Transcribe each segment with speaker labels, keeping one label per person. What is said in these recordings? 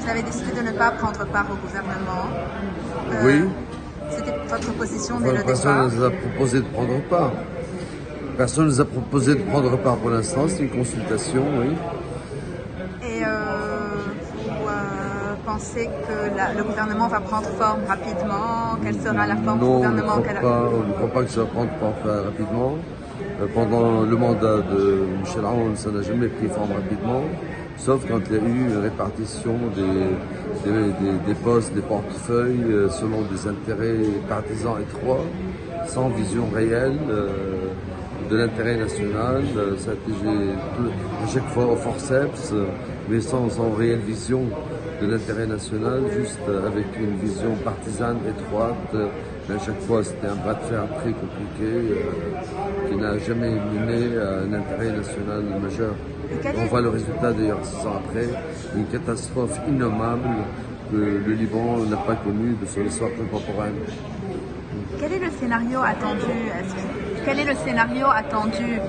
Speaker 1: Vous avez décidé de ne pas prendre part au gouvernement.
Speaker 2: Oui.
Speaker 1: C'était votre position dès le
Speaker 2: Personne ne
Speaker 1: départ.
Speaker 2: nous a proposé de prendre part. Personne ne nous a proposé de prendre part pour l'instant, c'est une consultation, oui.
Speaker 1: Et vous pensez que le gouvernement va prendre forme rapidement? Quelle sera la forme du gouvernement?
Speaker 2: On ne croit pas que ça va prendre forme rapidement. Pendant le mandat de Michel Aoun, ça n'a jamais pris forme rapidement, sauf quand il y a eu une répartition des postes, des portefeuilles selon des intérêts partisans étroits, sans vision réelle de l'intérêt national. Ça a été à chaque fois au forceps, mais sans réelle vision de l'intérêt national, juste avec une vision partisane étroite. Mais à chaque fois, c'était un bras de fer très compliqué qui n'a jamais mené à un intérêt national majeur. On voit le résultat d'ailleurs 6 ans après, une catastrophe innommable que le Liban n'a pas connue de son histoire contemporaine.
Speaker 1: Quel est le scénario attendu? Quel est le scénario attendu?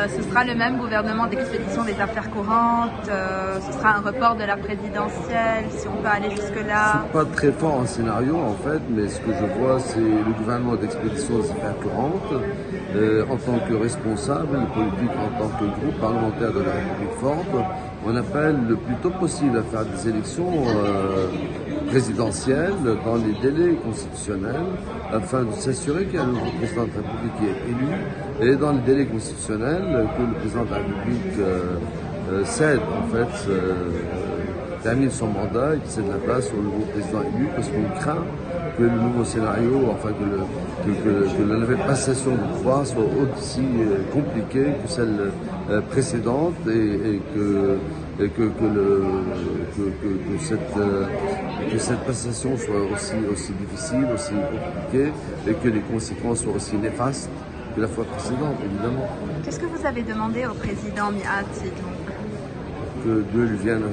Speaker 1: Ce sera le même gouvernement d'expédition des affaires courantes? Ce sera un report de la présidentielle, si on peut aller jusque-là?
Speaker 2: C'est pas très fort en scénario en fait, mais ce que je vois, c'est le gouvernement d'expédition des affaires courantes en tant que responsable politique, en tant que groupe parlementaire de la République forte. On appelle le plus tôt possible à faire des élections présidentielles dans les délais constitutionnels afin de s'assurer qu'il y a un nouveau président de la République qui est élu et dans les délais constitutionnels que le président de la République cède en fait, termine son mandat et qu'il cède la place au nouveau président élu parce qu'on craint que le nouveau scénario, enfin que la nouvelle passation de pouvoir soit aussi compliquée que celle précédente et que cette passation soit aussi difficile, aussi compliquée et que les conséquences soient aussi néfastes que la fois précédente, évidemment.
Speaker 1: Qu'est-ce que vous avez demandé au président Miati donc?
Speaker 2: Que Dieu lui vienne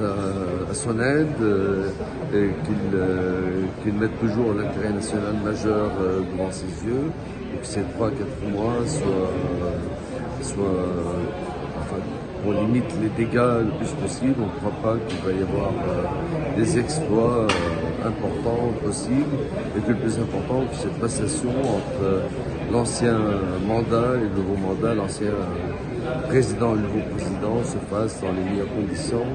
Speaker 2: à son aide et qu'il mette toujours l'intérêt national majeur devant ses yeux et que ces 3-4 mois on limite les dégâts le plus possible. On ne croit pas qu'il va y avoir des exploits importants possibles et que le plus important, c'est cette passation entre l'ancien mandat et le nouveau mandat, l'ancien président et le nouveau président se fasse dans les meilleures conditions.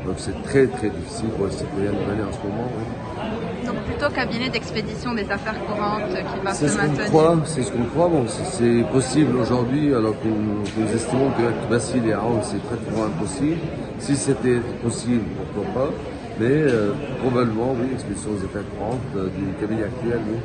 Speaker 2: Donc c'est très très difficile pour les citoyens libanais en ce moment. Oui.
Speaker 1: Donc plutôt cabinet d'expédition des affaires courantes qui va se maintenir.
Speaker 2: C'est ce qu'on croit. Bon, c'est possible aujourd'hui alors que nous estimons que Bassil et Aoun c'est pratiquement impossible. Si c'était possible, pourquoi pas. Mais probablement, oui, expédition des affaires courantes du cabinet actuel. Oui.